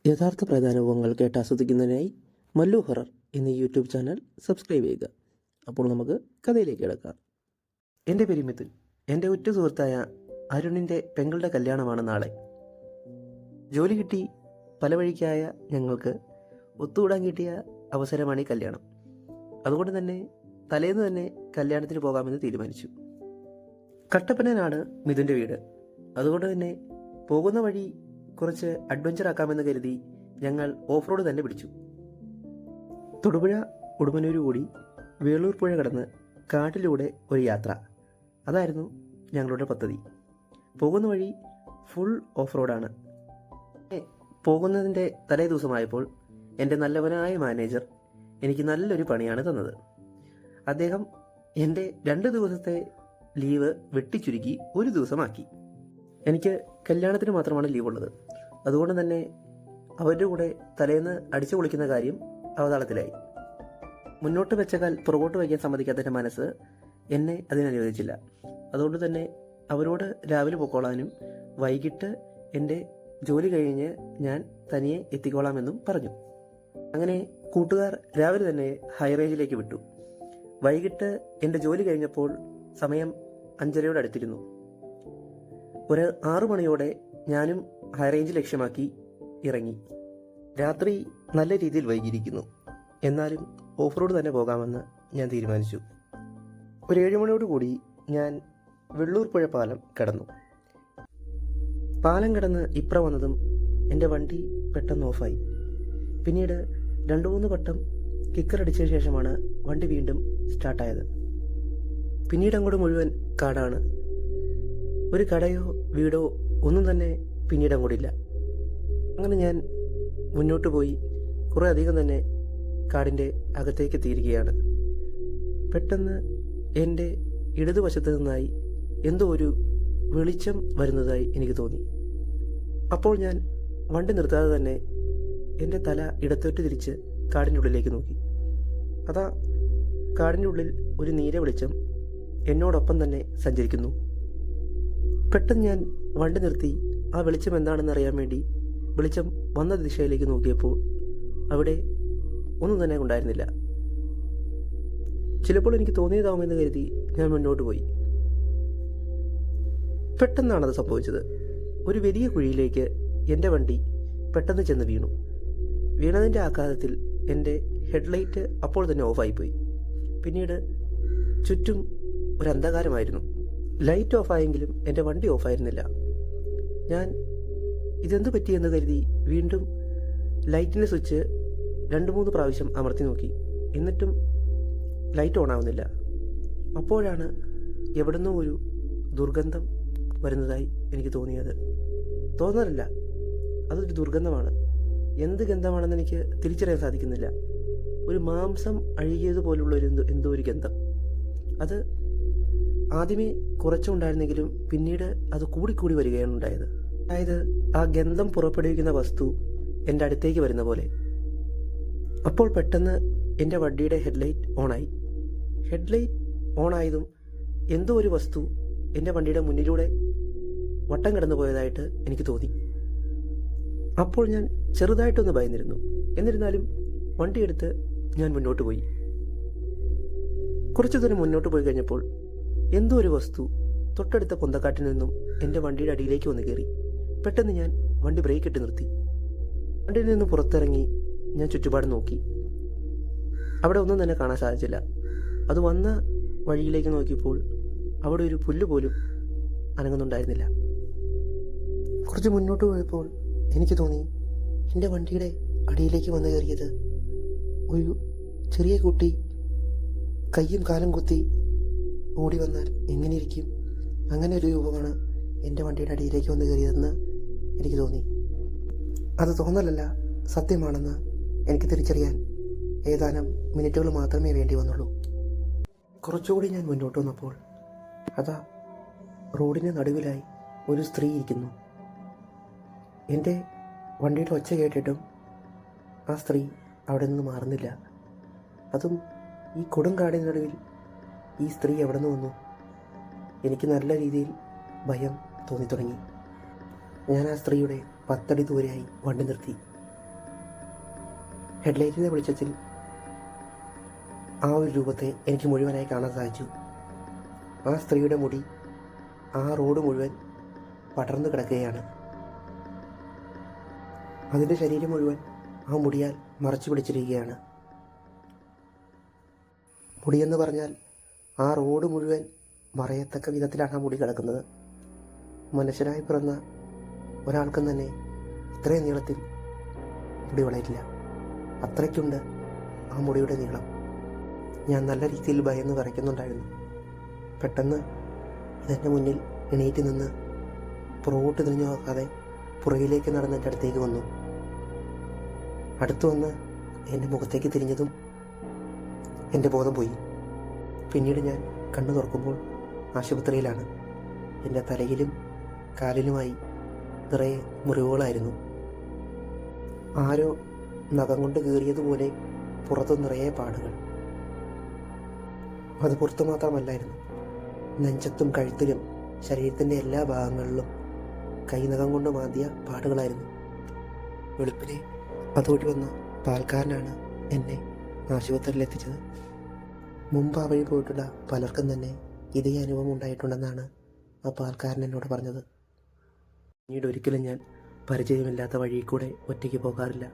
യഥാർത്ഥ പ്രധാനങ്ങൾ കേട്ട് ആസ്വദിക്കുന്നതിനായി മല്ലു ഹൊറർ എന്ന യൂട്യൂബ് ചാനൽ സബ്സ്ക്രൈബ് ചെയ്യുക. അപ്പോൾ നമുക്ക് കഥയിലേക്ക് കിടക്കാം. എൻ്റെ പേര് മിഥുൻ. എൻ്റെ ഉറ്റ സുഹൃത്തായ അരുണിൻ്റെ പെങ്ങളുടെ കല്യാണമാണ് നാളെ. ജോലി കിട്ടി പല വഴിക്കായ ഞങ്ങൾക്ക് ഒത്തുകൂടാൻ കിട്ടിയ അവസരമാണ് ഈ കല്യാണം. അതുകൊണ്ട് തന്നെ തലേന്ന് തന്നെ കല്യാണത്തിന് പോകാമെന്ന് തീരുമാനിച്ചു. കട്ടപ്പനയാണ് മിഥുൻ്റെ വീട്. അതുകൊണ്ട് തന്നെ പോകുന്ന വഴി കുറച്ച് അഡ്വഞ്ചർ ആക്കാമെന്ന് കരുതി ഞങ്ങൾ ഓഫ് റോഡ് തന്നെ പിടിച്ചു. തൊടുപുഴ ഉടുമ്പന്നൂർ കൂടി വേളൂർ പുഴ കടന്ന് കാട്ടിലൂടെ ഒരു യാത്ര, അതായിരുന്നു ഞങ്ങളുടെ പദ്ധതി. പോകുന്ന വഴി ഫുൾ ഓഫ് റോഡാണ്. പോകുന്നതിൻ്റെ തലേ ദിവസമായപ്പോൾ എൻ്റെ നല്ലവനായ മാനേജർ എനിക്ക് നല്ലൊരു പണിയാണ് തന്നത്. അദ്ദേഹം എൻ്റെ 2 ദിവസത്തെ ലീവ് വെട്ടിച്ചുരുക്കി 1 ദിവസമാക്കി. എനിക്ക് കല്യാണത്തിന് മാത്രമാണ് ലീവുള്ളത്. അതുകൊണ്ട് തന്നെ അവരുടെ കൂടെ തലേന്ന് അടിച്ചു പൊളിക്കുന്ന കാര്യം അവതാളത്തിലായി. മുന്നോട്ട് വെച്ചകാൽ പുറകോട്ട് വയ്ക്കാൻ സമ്മതിക്കാത്തതിൻ്റെ മനസ്സ് എന്നെ അതിനനുവദിച്ചില്ല. അതുകൊണ്ട് തന്നെ അവരോട് രാവിലെ പൊക്കോളാനും വൈകിട്ട് എൻ്റെ ജോലി കഴിഞ്ഞ് ഞാൻ തനിയെ എത്തിക്കോളാമെന്നും പറഞ്ഞു. അങ്ങനെ കൂട്ടുകാർ രാവിലെ തന്നെ ഹൈ റേഞ്ചിലേക്ക് വിട്ടു. വൈകിട്ട് എൻ്റെ ജോലി കഴിഞ്ഞപ്പോൾ സമയം 5:30 അടുത്തിരുന്നു. ഒരു 6 മണിയോടെ ഞാനും ഹൈ റേഞ്ച് ലക്ഷ്യമാക്കി ഇറങ്ങി. രാത്രി നല്ല രീതിയിൽ വൈകിയിരിക്കുന്നു. എന്നാലും ഓഫ് റോഡ് തന്നെ പോകാമെന്ന് ഞാൻ തീരുമാനിച്ചു. ഒരു 7 മണിയോടുകൂടി ഞാൻ വെള്ളൂർ പുഴ പാലം കടന്നു. പാലം കടന്ന് ഇപ്പുറം വന്നതും എൻ്റെ വണ്ടി പെട്ടെന്ന് ഓഫായി. പിന്നീട് 2-3 വട്ടം കിക്കറടിച്ച ശേഷമാണ് വണ്ടി വീണ്ടും സ്റ്റാർട്ടായത്. പിന്നീട് അങ്ങോട്ട് മുഴുവൻ കാടാണ്. ഒരു കടയോ വീടോ ഒന്നും തന്നെ പിന്നീട് അങ്ങോട്ടില്ല. അങ്ങനെ ഞാൻ മുന്നോട്ട് പോയി കുറേ അധികം തന്നെ കാടിൻ്റെ അകത്തേക്ക് എത്തിയിരിക്കുകയാണ്. പെട്ടെന്ന് എൻ്റെ ഇടതുവശത്ത് നിന്നായി എന്തോ ഒരു വെളിച്ചം വരുന്നതായി എനിക്ക് തോന്നി. അപ്പോൾ ഞാൻ വണ്ടി നിർത്താതെ തന്നെ എൻ്റെ തല ഇടത്തോട്ട് തിരിച്ച് കാടിൻ്റെ ഉള്ളിലേക്ക് നോക്കി. അതാ കാടിൻ്റെ ഉള്ളിൽ ഒരു നീല വെളിച്ചം എന്നോടൊപ്പം തന്നെ സഞ്ചരിക്കുന്നു. പെട്ടെന്ന് ഞാൻ വണ്ടി നിർത്തി ആ വെളിച്ചം എന്താണെന്ന് അറിയാൻ വേണ്ടി വെളിച്ചം വന്ന ദിശയിലേക്ക് നോക്കിയപ്പോൾ അവിടെ ഒന്നും തന്നെ ഉണ്ടായിരുന്നില്ല. ചിലപ്പോൾ എനിക്ക് തോന്നിയതാവുമെന്ന് കരുതി ഞാൻ മുന്നോട്ട് പോയി. പെട്ടെന്നാണത് സംഭവിച്ചത്. ഒരു വലിയ കുഴിയിലേക്ക് എൻ്റെ വണ്ടി പെട്ടെന്ന് ചെന്ന് വീണു. വീണതിൻ്റെ ആഘാതത്തിൽ എൻ്റെ ഹെഡ്ലൈറ്റ് അപ്പോൾ തന്നെ ഓഫായിപ്പോയി. പിന്നീട് ചുറ്റും ഒരു അന്ധകാരമായിരുന്നു. ലൈറ്റ് ഓഫായെങ്കിലും എൻ്റെ വണ്ടി ഓഫായിരുന്നില്ല. ഞാൻ ഇതെന്തു പറ്റിയെന്ന് കരുതി വീണ്ടും ലൈറ്റിൻ്റെ സ്വിച്ച് 2-3 പ്രാവശ്യം അമർത്തി നോക്കി. എന്നിട്ടും ലൈറ്റ് ഓണാവുന്നില്ല. അപ്പോഴാണ് എവിടുന്നോ ഒരു ദുർഗന്ധം വരുന്നതായി എനിക്ക് തോന്നിയത്. തോന്നലല്ല, അതൊരു ദുർഗന്ധമാണ്. എന്ത് ഗന്ധമാണെന്ന് എനിക്ക് തിരിച്ചറിയാൻ സാധിക്കുന്നില്ല. ഒരു മാംസം അഴുകിയതുപോലുള്ളൊരു എന്തോ ഒരു ഗന്ധം. അത് ആദ്യമേ കുറച്ചുണ്ടായിരുന്നെങ്കിലും പിന്നീട് അത് കൂടിക്കൂടി വരികയാണ് ഉണ്ടായത്. അതായത് ആ ഗന്ധം പുറപ്പെടുവിക്കുന്ന വസ്തു എൻ്റെ അടുത്തേക്ക് വരുന്ന പോലെ. അപ്പോൾ പെട്ടെന്ന് എൻ്റെ വണ്ടിയുടെ ഹെഡ്ലൈറ്റ് ഓണായി. ഹെഡ്ലൈറ്റ് ഓണായതും എന്തോ ഒരു വസ്തു എൻ്റെ വണ്ടിയുടെ മുന്നിലൂടെ വട്ടം കടന്നു പോയതായിട്ട് എനിക്ക് തോന്നി. അപ്പോൾ ഞാൻ ചെറുതായിട്ടൊന്ന് ഭയന്നിരുന്നു. എന്നിരുന്നാലും വണ്ടിയെടുത്ത് ഞാൻ മുന്നോട്ട് പോയി. കുറച്ചു ദൂരം മുന്നോട്ട് പോയി കഴിഞ്ഞപ്പോൾ എന്തോ ഒരു വസ്തു തൊട്ടടുത്ത പൊന്തക്കാട്ടിൽ നിന്നും എൻ്റെ വണ്ടിയുടെ അടിയിലേക്ക് വന്ന് കയറി. പെട്ടെന്ന് ഞാൻ വണ്ടി ബ്രേക്ക് ഇട്ട് നിർത്തി. വണ്ടിയിൽ നിന്ന് പുറത്തിറങ്ങി ഞാൻ ചുറ്റുപാട് നോക്കി. അവിടെ ഒന്നും തന്നെ കാണാൻ സാധിച്ചില്ല. അത് വന്ന വഴിയിലേക്ക് നോക്കിയപ്പോൾ അവിടെ ഒരു പുല്ല് പോലും അനങ്ങുന്നുണ്ടായിരുന്നില്ല. കുറച്ച് മുന്നോട്ട് പോയപ്പോൾ എനിക്ക് തോന്നി എൻ്റെ വണ്ടിയുടെ അടിയിലേക്ക് വന്ന് കയറിയത് ഒരു ചെറിയ കുട്ടി കയ്യും കാലും കുത്തി ഓടി വന്നാൽ എങ്ങനെയിരിക്കും, അങ്ങനെ ഒരു രൂപമാണ് എൻ്റെ വണ്ടിയുടെ അടിയിലേക്ക് വന്ന് കയറിയതെന്ന് എനിക്ക് തോന്നി. അത് തോന്നലല്ല, സത്യമാണെന്ന് എനിക്ക് തിരിച്ചറിയാൻ ഏതാനും മിനിറ്റുകൾ മാത്രമേ വേണ്ടി വന്നുള്ളൂ. കുറച്ചുകൂടി ഞാൻ മുന്നോട്ട് വന്നപ്പോൾ അതാ റോഡിന് നടുവിലായി ഒരു സ്ത്രീ ഇരിക്കുന്നു. എൻ്റെ വണ്ടിയുടെ ഒച്ച കേട്ടിട്ടും ആ സ്ത്രീ അവിടെ നിന്ന് മാറുന്നില്ല. അതും ഈ കൊടുങ്കാടിന് നടുവിൽ ഈ സ്ത്രീ എവിടെ നിന്ന് വന്നു? എനിക്ക് നല്ല രീതിയിൽ ഭയം തോന്നിത്തുടങ്ങി. ഞാൻ ആ സ്ത്രീയുടെ 10 അടി ദൂരെയായി വണ്ടി നിർത്തി. ഹെഡ്ലൈറ്റിൻ്റെ വെളിച്ചത്തിൽ ആ ഒരു രൂപത്തെ എനിക്ക് മുഴുവനായി കാണാൻ സാധിച്ചു. ആ സ്ത്രീയുടെ മുടി ആ റോഡ് മുഴുവൻ പടർന്നു കിടക്കുകയാണ്. അതിൻ്റെ ശരീരം മുഴുവൻ ആ മുടിയാൽ മറച്ചു പിടിച്ചിരിക്കുകയാണ്. മുടിയെന്ന് പറഞ്ഞാൽ ആ റോഡ് മുഴുവൻ മറയത്തക്ക വിധത്തിലാണ് ആ മുടി കിടക്കുന്നത്. മനുഷ്യനായി പിറന്ന ഒരാൾക്കും തന്നെ ഇത്രയും നീളത്തിൽ മുടി വളരില്ല. അത്രയ്ക്കുണ്ട് ആ മുടിയുടെ നീളം. ഞാൻ നല്ല രീതിയിൽ ഭയന്ന് വിറയ്ക്കുന്നുണ്ടായിരുന്നു. പെട്ടെന്ന് ഇതെൻ്റെ മുന്നിൽ എണീറ്റ് നിന്ന് പുറകോട്ട് തിരിഞ്ഞു നോക്കാതെ പുറകിലേക്ക് നടന്ന് എൻ്റെ അടുത്തേക്ക് വന്നു. അടുത്തു വന്ന് എൻ്റെ മുഖത്തേക്ക് തിരിഞ്ഞതും എൻ്റെ ബോധം പോയി. പിന്നീട് ഞാൻ കണ്ണു തുറക്കുമ്പോൾ ആശുപത്രിയിലാണ്. എൻ്റെ തലയിലും കാലിലുമായി നിറയെ മുറിവുകളായിരുന്നു. ആരോ നഖം കൊണ്ട് കീറിയതുപോലെ പുറത്തു നിറയെ പാടുകൾ. അത് പുറത്തു മാത്രമല്ലായിരുന്നു, നെഞ്ചത്തും കഴുത്തിലും ശരീരത്തിൻ്റെ എല്ലാ ഭാഗങ്ങളിലും കൈനഖം കൊണ്ട് മാന്തിയ പാടുകളായിരുന്നു. വെളുപ്പിനെ അതോടി വന്ന പാൽക്കാരനാണ് എന്നെ ആശുപത്രിയിൽ എത്തിച്ചത്. മുമ്പ് ആ വഴി പോയിട്ടുള്ള പലർക്കും തന്നെ ഇതേ അനുഭവം ഉണ്ടായിട്ടുണ്ടെന്നാണ് ആ പാൽക്കാരൻ എന്നോട് പറഞ്ഞത്. പിന്നീട് ഒരിക്കലും ഞാൻ പരിചയമില്ലാത്ത വഴിയിൽ കൂടെ ഒറ്റയ്ക്ക് പോകാറില്ല.